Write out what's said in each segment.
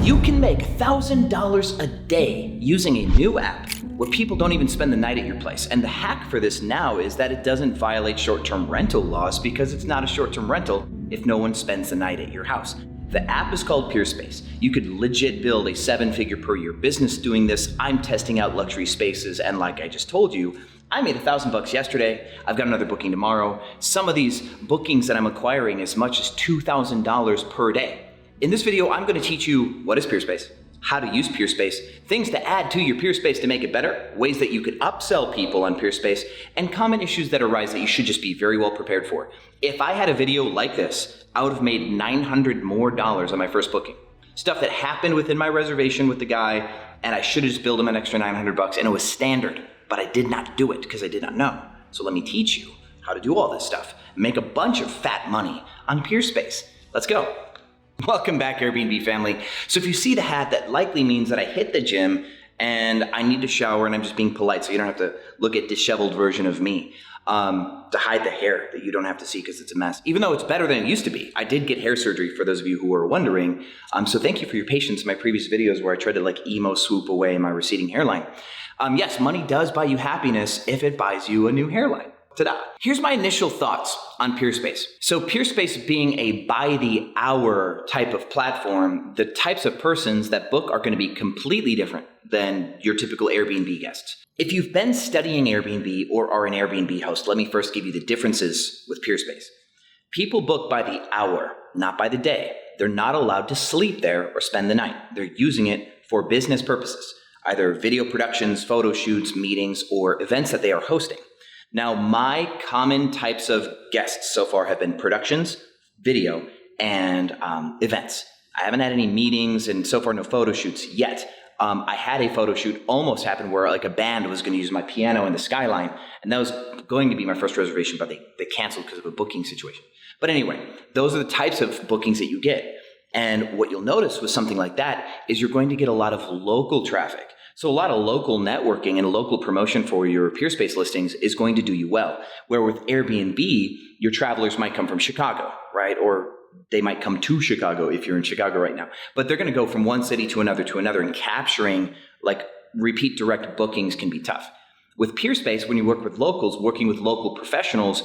You can make $1,000 a day using a new app where people don't even spend the night at your place. And the hack for this now is that it doesn't violate short-term rental laws because it's not a short-term rental if no one spends the night at your house. The app is called Peerspace. You could legit build a 7-figure per year business doing this. I'm testing out luxury spaces, and like I just told you, I made $1,000 yesterday. I've got another booking tomorrow. Some of these bookings that I'm acquiring as much as $2,000 per day. In this video, I'm going to teach you what is Peerspace, how to use Peerspace, things to add to your Peerspace to make it better, ways that you could upsell people on Peerspace, and common issues that arise that you should just be very well prepared for. If I had a video like this, I would have made $900 more on my first booking. Stuff that happened within my reservation with the guy, and I should have just billed him an extra $900, and it was standard, but I did not do it because I did not know. So let me teach you how to do all this stuff, make a bunch of fat money on Peerspace. Let's go. Welcome back, Airbnb family. So if you see the hat, that likely means that I hit the gym and I need to shower, and I'm just being polite so you don't have to look at disheveled version of me to hide the hair that you don't have to see because it's a mess. Even though it's better than it used to be. I did get hair surgery for those of you who are wondering. So thank you for your patience in my previous videos where I tried to like emo swoop away my receding hairline. Yes, money does buy you happiness if it buys you a new hairline. Ta-da. Here's my initial thoughts on Peerspace. So Peerspace being a by the hour type of platform, the types of persons that book are going to be completely different than your typical Airbnb guests. If you've been studying Airbnb or are an Airbnb host, let me first give you the differences with Peerspace. People book by the hour, not by the day. They're not allowed to sleep there or spend the night. They're using it for business purposes, either video productions, photo shoots, meetings, or events that they are hosting. Now, my common types of guests so far have been productions, video, and events. I haven't had any meetings and so far no photo shoots yet. I had a photo shoot almost happen where like a band was going to use my piano in the skyline, and that was going to be my first reservation, but they canceled because of a booking situation. But anyway, those are the types of bookings that you get. And what you'll notice with something like that is you're going to get a lot of local traffic. So a lot of local networking and local promotion for your Peerspace listings is going to do you well. Where with Airbnb, your travelers might come from Chicago, right? Or they might come to Chicago if you're in Chicago right now. But they're going to go from one city to another, and capturing like repeat direct bookings can be tough. With Peerspace, when you work with locals, working with local professionals,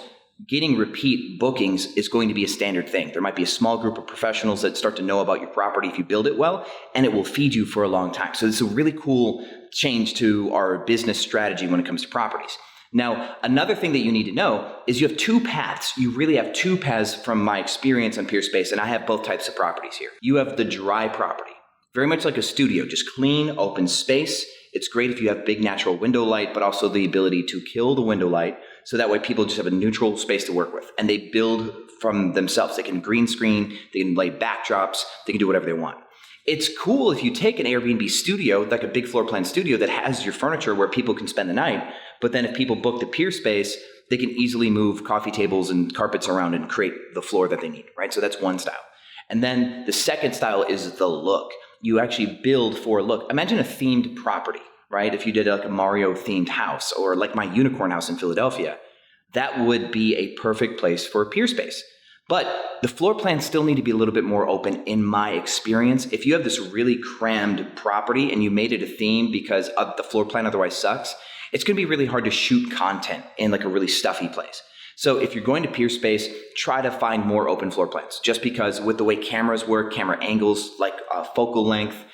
getting repeat bookings is going to be a standard thing. There might be a small group of professionals that start to know about your property if you build it well, and it will feed you for a long time. So it's a really cool change to our business strategy when it comes to properties. Now, another thing that you need to know is you have two paths. You really have two paths from my experience on Peerspace, and I have both types of properties here. You have the dry property, very much like a studio, just clean, open space. It's great if you have big natural window light, but also the ability to kill the window light. So that way people just have a neutral space to work with, and they build from themselves. They can green screen, they can lay backdrops, they can do whatever they want. It's cool if you take an Airbnb studio, like a big floor plan studio that has your furniture where people can spend the night, but then if people book the Peerspace, they can easily move coffee tables and carpets around and create the floor that they need, right? So that's one style. And then the second style is the look. You actually build for a look. Imagine a themed property. Right? If you did like a Mario themed house or like my unicorn house in Philadelphia, that would be a perfect place for Peerspace. But the floor plans still need to be a little bit more open in my experience. If you have this really crammed property and you made it a theme because the floor plan otherwise sucks, it's going to be really hard to shoot content in like a really stuffy place. So if you're going to Peerspace, try to find more open floor plans just because with the way cameras work, camera angles, like focal length,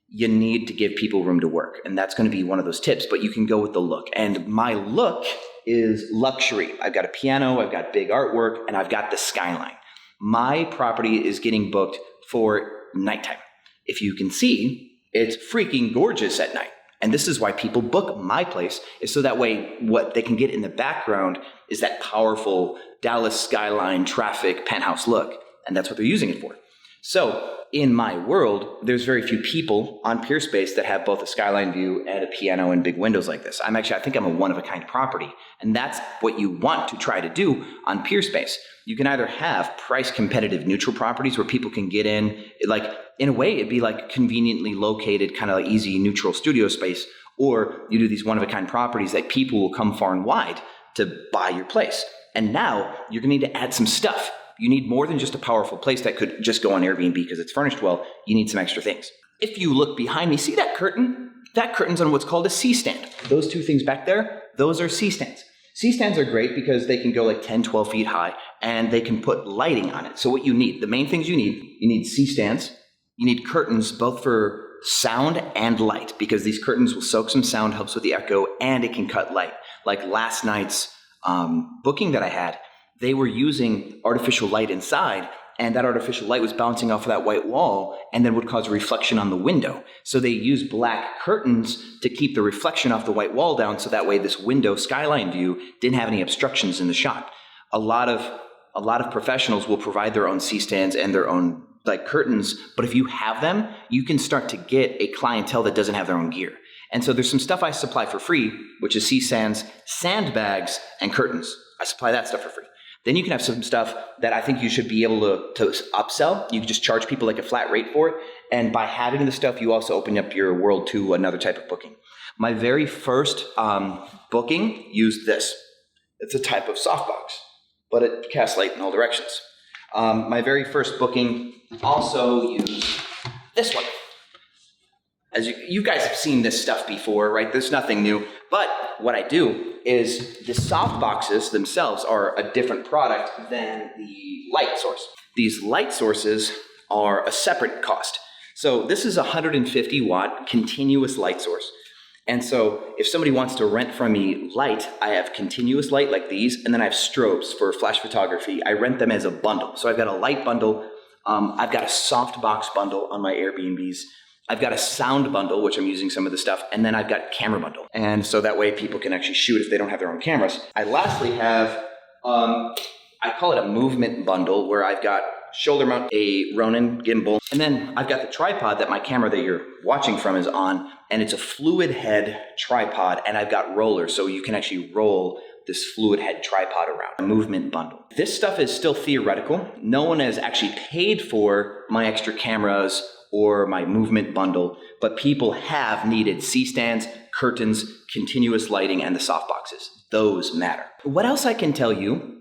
you need to give people room to work. And that's going to be one of those tips, but you can go with the look. And my look is luxury. I've got a piano, I've got big artwork, and I've got the skyline. My property is getting booked for nighttime. If you can see, it's freaking gorgeous at night. And this is why people book my place, is so that way what they can get in the background is that powerful Dallas skyline traffic penthouse look. And that's what they're using it for. So in my world, there's very few people on Peerspace that have both a skyline view and a piano and big windows like this. I think I'm a one-of-a-kind property. And that's what you want to try to do on Peerspace. You can either have price-competitive neutral properties where people can get in, like in a way, it'd be like conveniently located, kind of like easy neutral studio space, or you do these one-of-a-kind properties that people will come far and wide to buy your place. And now you're going to need to add some stuff. You need more than just a powerful place that could just go on Airbnb because it's furnished well. You need some extra things. If you look behind me, see that curtain? That curtain's on what's called a C-stand. Those two things back there, those are C-stands. C-stands are great because they can go like 10, 12 feet high and they can put lighting on it. So what you need, the main things you need C-stands, you need curtains both for sound and light because these curtains will soak some sound, helps with the echo, and it can cut light. Like last night's booking that I had, they were using artificial light inside, and that artificial light was bouncing off of that white wall and then would cause a reflection on the window. So they used black curtains to keep the reflection off the white wall down so that way this window skyline view didn't have any obstructions in the shot. A lot of professionals will provide their own C-stands and their own like curtains, but if you have them, you can start to get a clientele that doesn't have their own gear. And so there's some stuff I supply for free, which is C-stands, sandbags, and curtains. I supply that stuff for free. Then you can have some stuff that I think you should be able to upsell. You can just charge people like a flat rate for it. And by having the stuff, you also open up your world to another type of booking. My very first booking used this. It's a type of softbox, but it casts light in all directions. My very first booking also used this one. As you guys have seen this stuff before, right? There's nothing new. But what I do is the soft boxes themselves are a different product than the light source. These light sources are a separate cost. So this is a 150 watt continuous light source. And so if somebody wants to rent from me light, I have continuous light like these, and then I have strobes for flash photography. I rent them as a bundle. So I've got a light bundle. I've got a soft box bundle on my Airbnbs. I've got a sound bundle, which I'm using some of the stuff, and then I've got camera bundle. And so that way people can actually shoot if they don't have their own cameras. I lastly have, I call it a movement bundle, where I've got shoulder mount, a Ronin gimbal, and then I've got the tripod that my camera that you're watching from is on, and it's a fluid head tripod, and I've got rollers, so you can actually roll this fluid head tripod around. A movement bundle. This stuff is still theoretical. No one has actually paid for my extra cameras or my movement bundle, but people have needed C-stands, curtains, continuous lighting, and the soft boxes. Those matter. What else I can tell you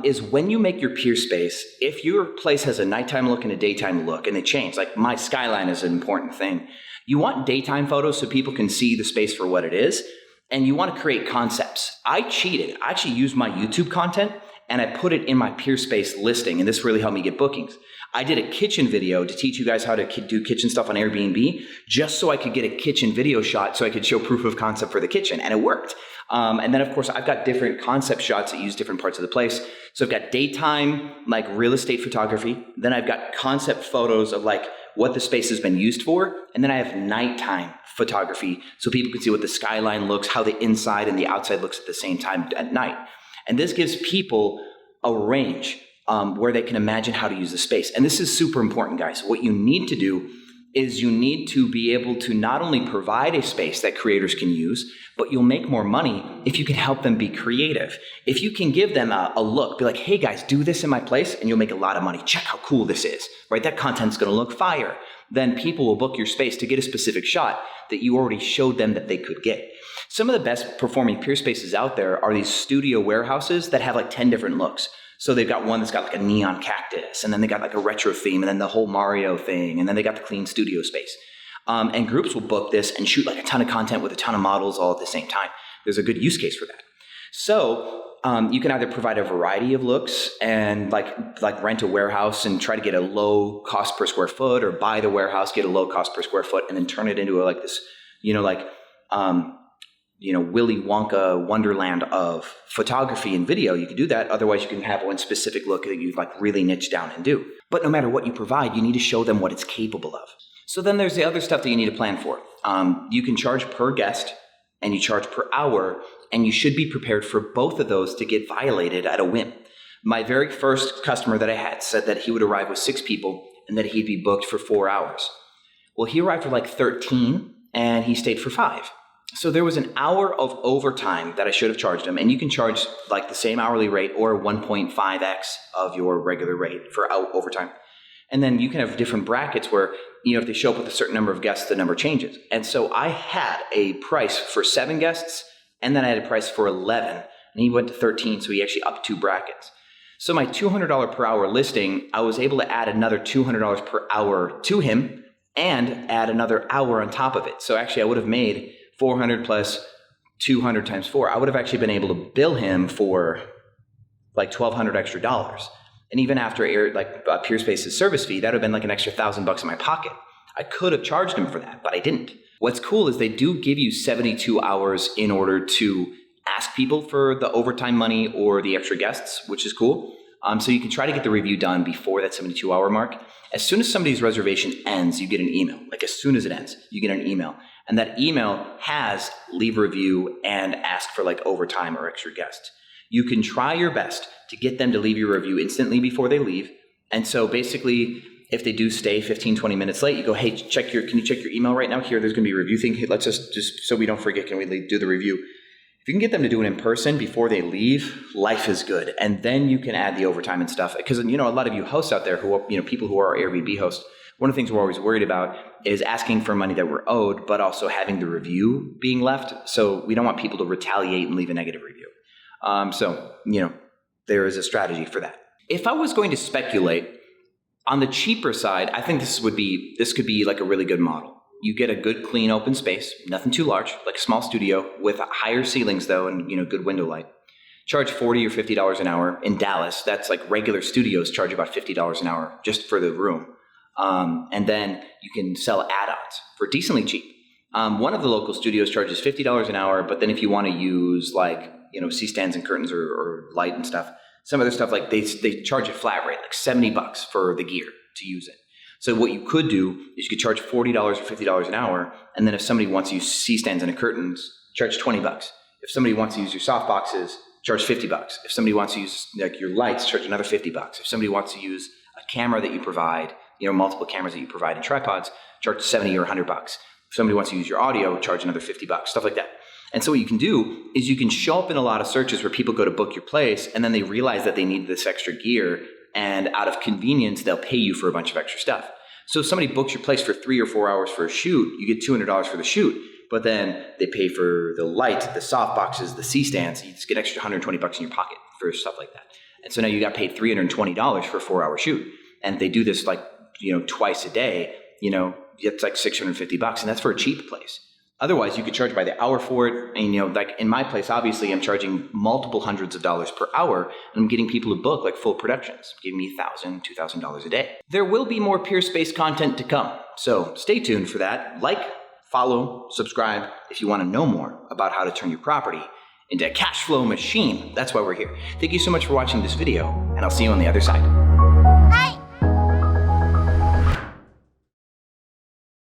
is when you make your Peerspace, if your place has a nighttime look and a daytime look, and they change, like my skyline is an important thing, you want daytime photos so people can see the space for what it is, and you want to create concepts. I cheated. I actually used my YouTube content, and I put it in my Peerspace listing, and this really helped me get bookings. I did a kitchen video to teach you guys how to do kitchen stuff on Airbnb, just so I could get a kitchen video shot so I could show proof of concept for the kitchen, and it worked. And then of course I've got different concept shots that use different parts of the place. So I've got daytime, like real estate photography. Then I've got concept photos of like what the space has been used for. And then I have nighttime photography so people can see what the skyline looks, how the inside and the outside looks at the same time at night. And this gives people a range where they can imagine how to use the space. And this is super important, guys. What you need to do is you need to be able to not only provide a space that creators can use, but you'll make more money if you can help them be creative. If you can give them a look, be like, hey guys, do this in my place, and you'll make a lot of money. Check how cool this is, right? That content's gonna look fire. Then people will book your space to get a specific shot that you already showed them that they could get. Some of the best performing Peerspaces out there are these studio warehouses that have like 10 different looks. So they've got one that's got like a neon cactus, and then they got like a retro theme, and then the whole Mario thing, and then they got the clean studio space. And groups will book this and shoot like a ton of content with a ton of models all at the same time. There's a good use case for that. So you can either provide a variety of looks and like rent a warehouse and try to get a low cost per square foot, or buy the warehouse, get a low cost per square foot, and then turn it into like this, Willy Wonka wonderland of photography and video. You can do that. Otherwise, you can have one specific look that you've like really niched down and do. But no matter what you provide, you need to show them what it's capable of. So then there's the other stuff that you need to plan for. You can charge per guest and you charge per hour, and you should be prepared for both of those to get violated at a whim. My very first customer that I had said that he would arrive with 6 people and that he'd be booked for 4 hours. Well, he arrived for like 13 and he stayed for 5. So there was an hour of overtime that I should have charged him, and you can charge like the same hourly rate or 1.5x of your regular rate for overtime. And then you can have different brackets where, if they show up with a certain number of guests, the number changes. And so I had a price for 7 guests, and then I had a price for 11, and he went to 13, so he actually upped 2 brackets. So my $200 per hour listing, I was able to add another $200 per hour to him and add another hour on top of it. So actually I would have made 400 plus 200 times 4. I would have actually been able to bill him for like $1,200 extra dollars. And even after Peerspace's service fee, that would have been like an extra $1,000 in my pocket. I could have charged him for that, but I didn't. What's cool is they do give you 72 hours in order to ask people for the overtime money or the extra guests, which is cool. So you can try to get the review done before that 72-hour mark. As soon as somebody's reservation ends, you get an email. Like as soon as it ends, you get an email. And that email has leave a review and ask for like overtime or extra guests. You can try your best to get them to leave your review instantly before they leave. And so basically, if they do stay 15, 20 minutes late, you go, hey, can you check your email right now? Here, there's going to be a review thing. Hey, let's just so we don't forget, can we do the review? If you can get them to do it in person before they leave, life is good. And then you can add the overtime and stuff. Because, a lot of you hosts out there who are, people who are Airbnb hosts, one of the things we're always worried about is asking for money that we're owed, but also having the review being left. So we don't want people to retaliate and leave a negative review. There is a strategy for that. If I was going to speculate on the cheaper side, I think this could be like a really good model. You get a good, clean, open space, nothing too large, like a small studio with higher ceilings though, and good window light. Charge $40 or $50 an hour. In Dallas, that's like regular studios charge about $50 an hour just for the room. And then you can sell add-ons for decently cheap. One of the local studios charges $50 an hour, but then if you want to use C-stands and curtains or light and stuff, some other stuff like they charge a flat rate, like $70 for the gear to use it. So what you could do is you could charge $40 or $50 an hour, and then if somebody wants to use C-stands and curtains, charge $20. If somebody wants to use your soft boxes, charge $50. If somebody wants to use your lights, charge another $50. If somebody wants to use a camera that you provide, multiple cameras that you provide and tripods, charge $70 or $100. If somebody wants to use your audio, charge another $50, stuff like that. And so what you can do is you can show up in a lot of searches where people go to book your place and then they realize that they need this extra gear, and out of convenience, they'll pay you for a bunch of extra stuff. So if somebody books your place for 3 or 4 hours for a shoot, you get $200 for the shoot, but then they pay for the light, the soft boxes, the C-stands. You just get extra $120 in your pocket for stuff like that. And so now you got paid $320 for a 4-hour shoot. And if they do this twice a day, it's like $650, and that's for a cheap place. Otherwise, you could charge by the hour for it. And, in my place, obviously, I'm charging multiple hundreds of dollars per hour, and I'm getting people to book like full productions, giving me $1,000, $2,000 a day. There will be more Peerspace content to come, so stay tuned for that. Like, follow, subscribe if you want to know more about how to turn your property into a cash flow machine. That's why we're here. Thank you so much for watching this video, and I'll see you on the other side.